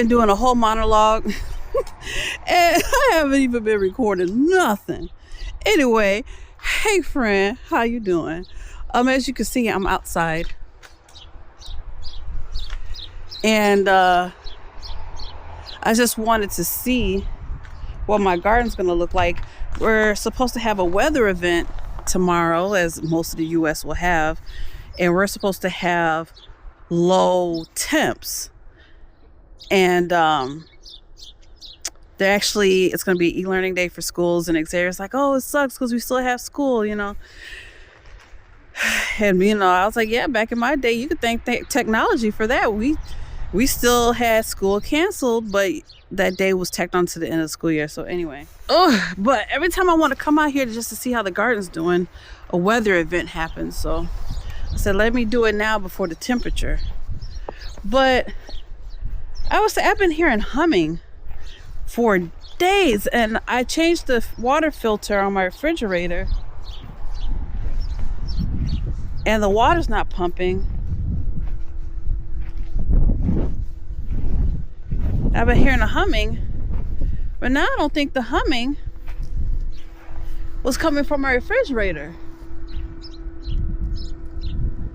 been doing a whole monologue and I haven't even been recording nothing. Anyway, hey friend, how you doing? As you can see, I'm outside. And I just wanted to see what my garden's gonna look like. We're supposed to have a weather event tomorrow, as most of the US will have, and we're supposed to have low temps. And it's going to be e-learning day for schools, and Xavier's like, oh, it sucks because we still have school, you know. And I was like, yeah, back in my day, you could thank technology for that. We still had school canceled, but that day was tacked on to the end of the school year. So anyway, but every time I want to come out here just to see how the garden's doing, a weather event happens. So I said, let me do it now before the temperature. But I've been hearing humming for days, and I changed the water filter on my refrigerator, and the water's not pumping. I've been hearing the humming, but now I don't think the humming was coming from my refrigerator.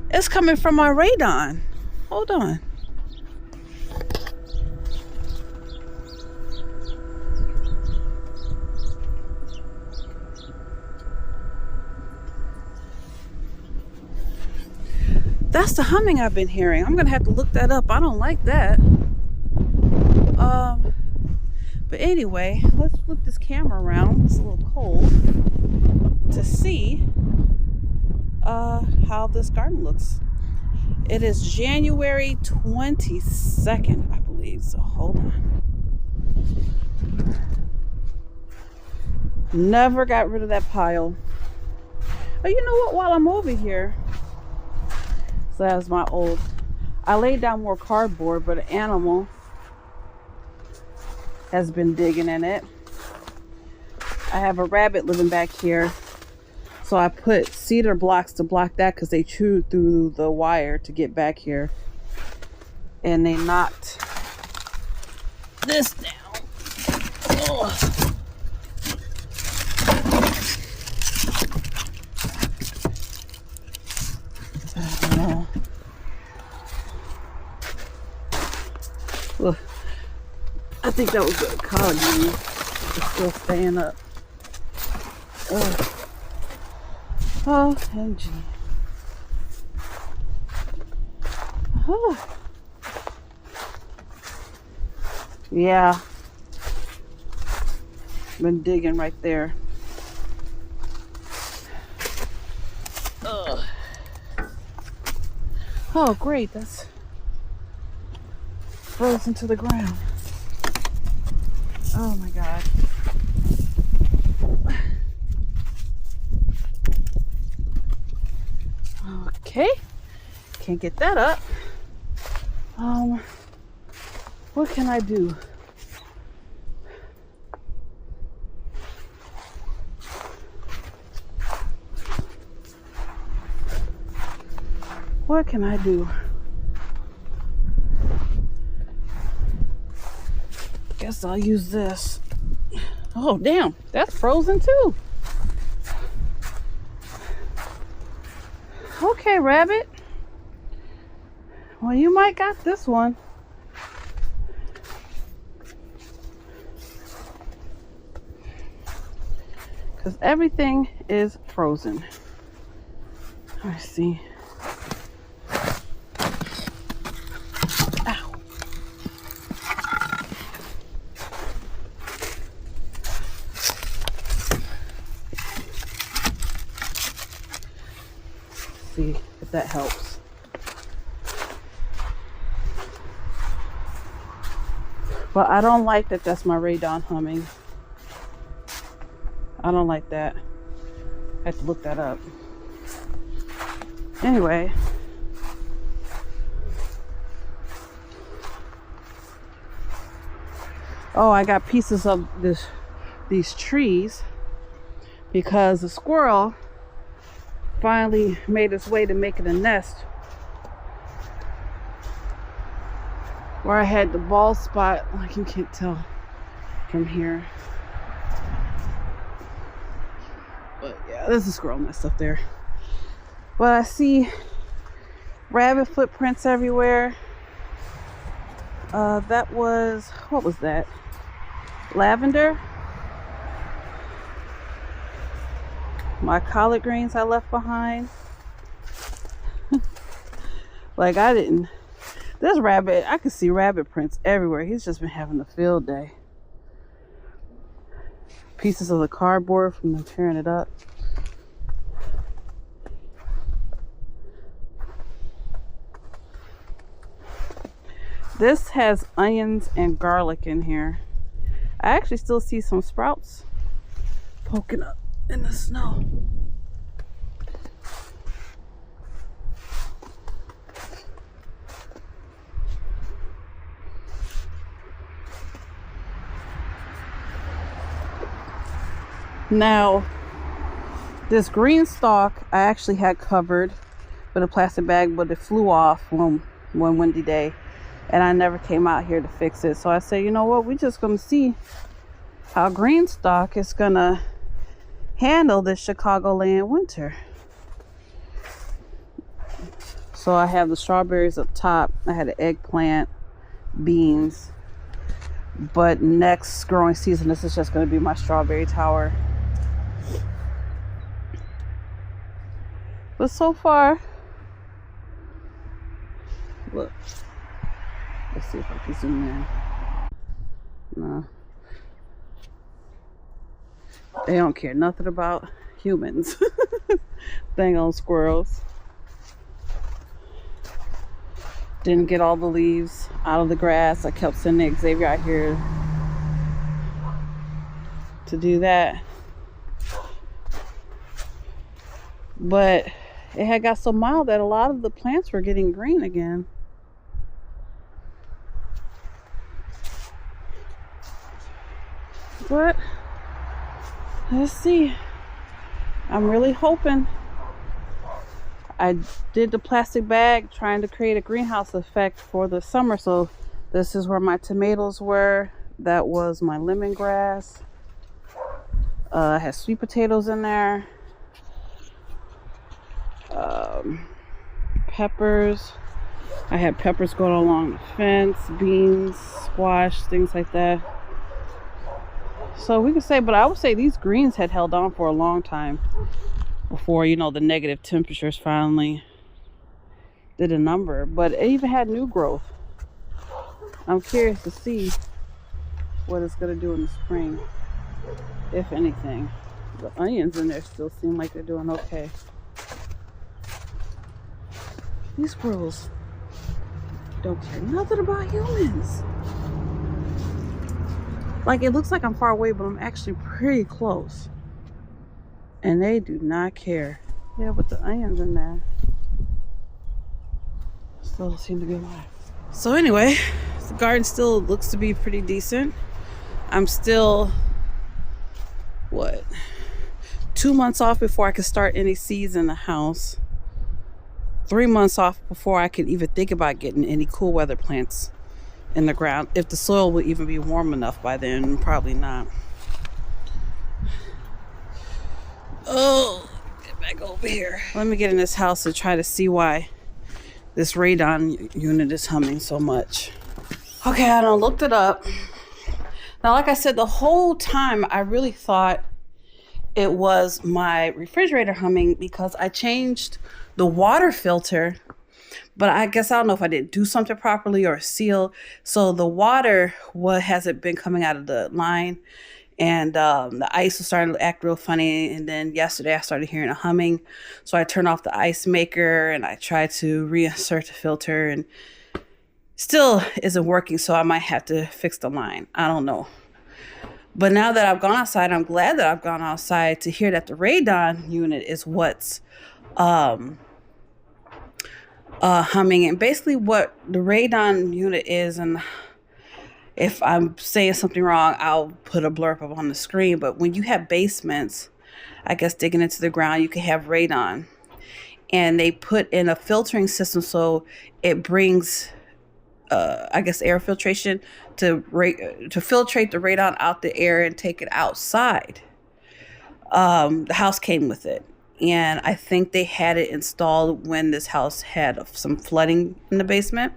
It's coming from my radon. Hold on. That's the humming I've been hearing. I'm gonna have to look that up. I don't like that. But anyway, let's flip this camera around. It's a little cold, to see how this garden looks. It is January 22nd, I believe. So hold on. Never got rid of that pile. Oh, you know what? While I'm over here. So that was my old. I laid down more cardboard, but an animal has been digging in it. I have a rabbit living back here, so I put cedar blocks to block that because they chewed through the wire to get back here, and they knocked this down. Ugh. Look, I think that was a collard green. It's still staying up. Oh, OMG. Yeah. Been digging right there. Oh, great. That's frozen to the ground. Oh my God. Okay. Can't get that up. What can I do? What can I do? Guess I'll use this. Oh, damn. That's frozen too. Okay, rabbit. Well, you might got this one. Because everything is frozen. Let's see. Ow. See if that helps. But I don't like that that's my radon humming. I don't like that. I have to look that up. Anyway. Oh, I got pieces of these trees because the squirrel finally made its way to making a nest where I had the bald spot, like you can't tell from here. But yeah, there's a squirrel nest up there. But I see rabbit footprints everywhere. That was, what was that? Lavender. My collard greens I left behind. Like I didn't. This rabbit, I could see rabbit prints everywhere. He's just been having a field day. Pieces of the cardboard from them tearing it up. This has onions and garlic in here. I actually still see some sprouts poking up in the snow. Now, this green stalk I actually had covered with a plastic bag, but it flew off one windy day, and I never came out here to fix it. So I said, you know what, we're just gonna see how green stalk is gonna handle this Chicagoland winter. So I have the strawberries up top. I had an eggplant, beans, but next growing season, this is just gonna be my strawberry tower. But so far, look, let's see if I can zoom in. No, they don't care nothing about humans. Dang on squirrels. Didn't get all the leaves out of the grass. I kept sending Xavier out here to do that. But it had got so mild that a lot of the plants were getting green again. But let's see. I'm really hoping. I did the plastic bag trying to create a greenhouse effect for the summer. So this is where my tomatoes were. That was my lemongrass. I had sweet potatoes in there. Peppers. I had peppers going along the fence, beans, squash, things like that. So we could say, but I would say these greens had held on for a long time before, you know, the negative temperatures finally did a number. But it even had new growth. I'm curious to see what it's going to do in the spring, if anything. The onions in there still seem like they're doing okay. These squirrels don't care nothing about humans. Like, it looks like I'm far away, but I'm actually pretty close. And they do not care. Yeah, but the onions in there still seem to be alive. So anyway, the garden still looks to be pretty decent. I'm still, what, 2 months off before I can start any seeds in the house. 3 months off before I could even think about getting any cool weather plants in the ground. If the soil would even be warm enough by then, probably not. Oh, get back over here. Let me get in this house and try to see why this radon unit is humming so much. Okay, I done looked it up. Now, like I said, the whole time I really thought it was my refrigerator humming because I changed the water filter, but I guess I don't know if I didn't do something properly or seal. So the water hasn't been coming out of the line, and the ice was starting to act real funny. And then yesterday I started hearing a humming, so I turned off the ice maker and I tried to reinsert the filter, and still isn't working. So I might have to fix the line. I don't know. But now that I've gone outside, I'm glad that I've gone outside to hear that the radon unit is what's humming. And basically what the radon unit is, and if I'm saying something wrong, I'll put a blurb up on the screen, but when you have basements, I guess digging into the ground, you can have radon, and they put in a filtering system so it brings I guess air filtration to filtrate the radon out the air and take it outside. The house came with it, and I think they had it installed when this house had some flooding in the basement.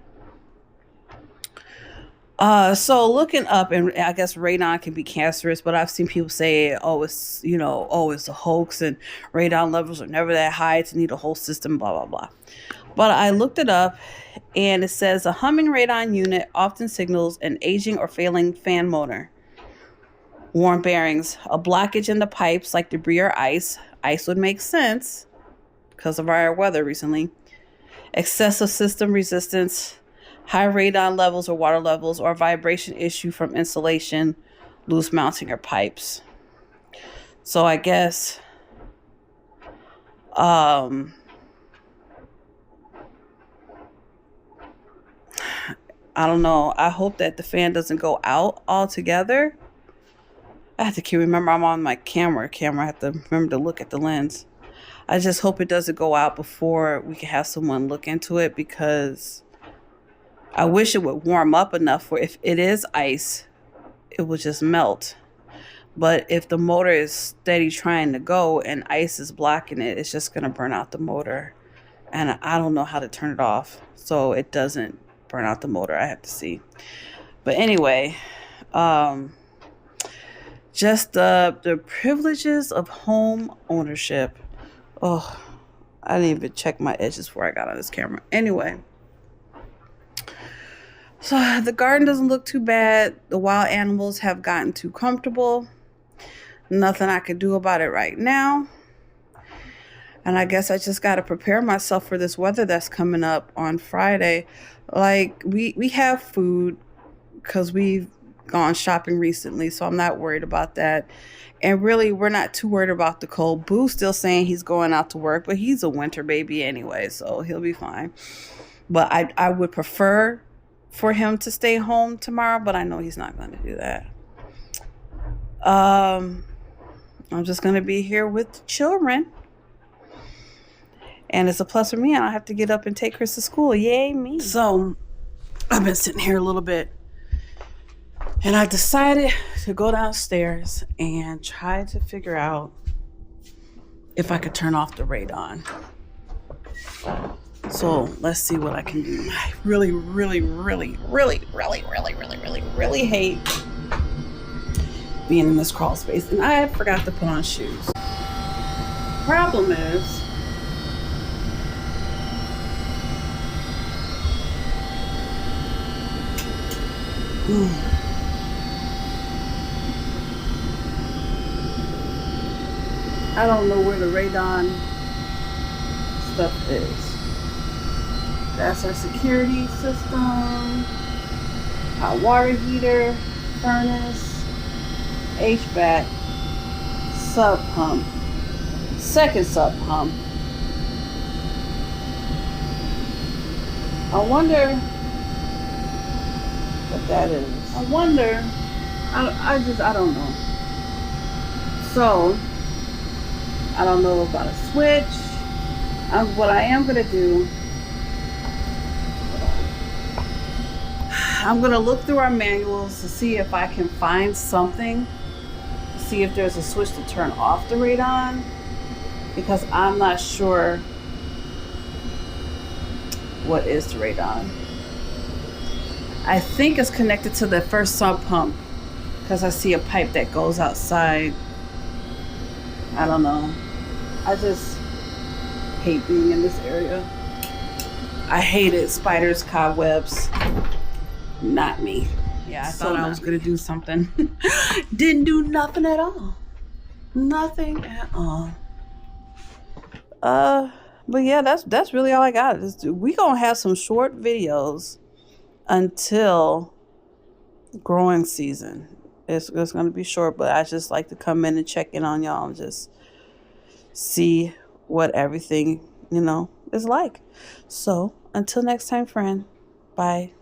So looking up, and I guess radon can be cancerous, but I've seen people say, oh, it's, it's a hoax and radon levels are never that high to need a whole system, blah, blah, blah. But I looked it up, and it says a humming radon unit often signals an aging or failing fan motor, worn bearings, a blockage in the pipes like debris or ice. Ice would make sense because of our weather recently. Excessive system resistance, high radon levels or water levels, or vibration issue from insulation, loose mounting or pipes. So I guess I don't know. I hope that the fan doesn't go out altogether. I have to remember I'm on my camera. I have to remember to look at the lens. I just hope it doesn't go out before we can have someone look into it, because I wish it would warm up enough where if it is ice, it will just melt. But if the motor is steady trying to go and ice is blocking it, it's just going to burn out the motor. And I don't know how to turn it off so it doesn't burn out the motor. I have to see. But anyway, just the privileges of home ownership. Oh, I didn't even check my edges before I got on this camera. Anyway, so the garden doesn't look too bad. The wild animals have gotten too comfortable. Nothing I can do about it right now. And I guess I just got to prepare myself for this weather that's coming up on Friday. Like, we have food because we've gone shopping recently, so I'm not worried about that. And really, we're not too worried about the cold. Boo's still saying he's going out to work, but he's a winter baby anyway, so he'll be fine. But I would prefer for him to stay home tomorrow, but I know he's not going to do that. I'm just going to be here with the children. And it's a plus for me. I don't have to get up and take Chris to school. Yay, me. So I've been sitting here a little bit, and I decided to go downstairs and try to figure out if I could turn off the radon. So let's see what I can do. I really, really, really, really, really, really, really, really, really hate being in this crawl space. And I forgot to put on shoes. Problem is, I don't know where the radon stuff is. That's our security system, hot water heater, furnace, HVAC, sub pump, second sub pump. I wonder what that is. I wonder. I don't know. So I don't know about a switch. What I am gonna do, I'm gonna look through our manuals to see if I can find something, see if there's a switch to turn off the radon, because I'm not sure what is the radon. I think it's connected to the first sump pump, because I see a pipe that goes outside. I don't know. I just hate being in this area. I hate it. Spiders, cobwebs. Not me. Yeah, I thought I was going to do something. Didn't do nothing at all. Nothing at all. But yeah, that's really all I got. We gonna have some short videos until growing season. It's going to be short, but I just like to come in and check in on y'all and just see what everything, is like. So until next time, friend. Bye.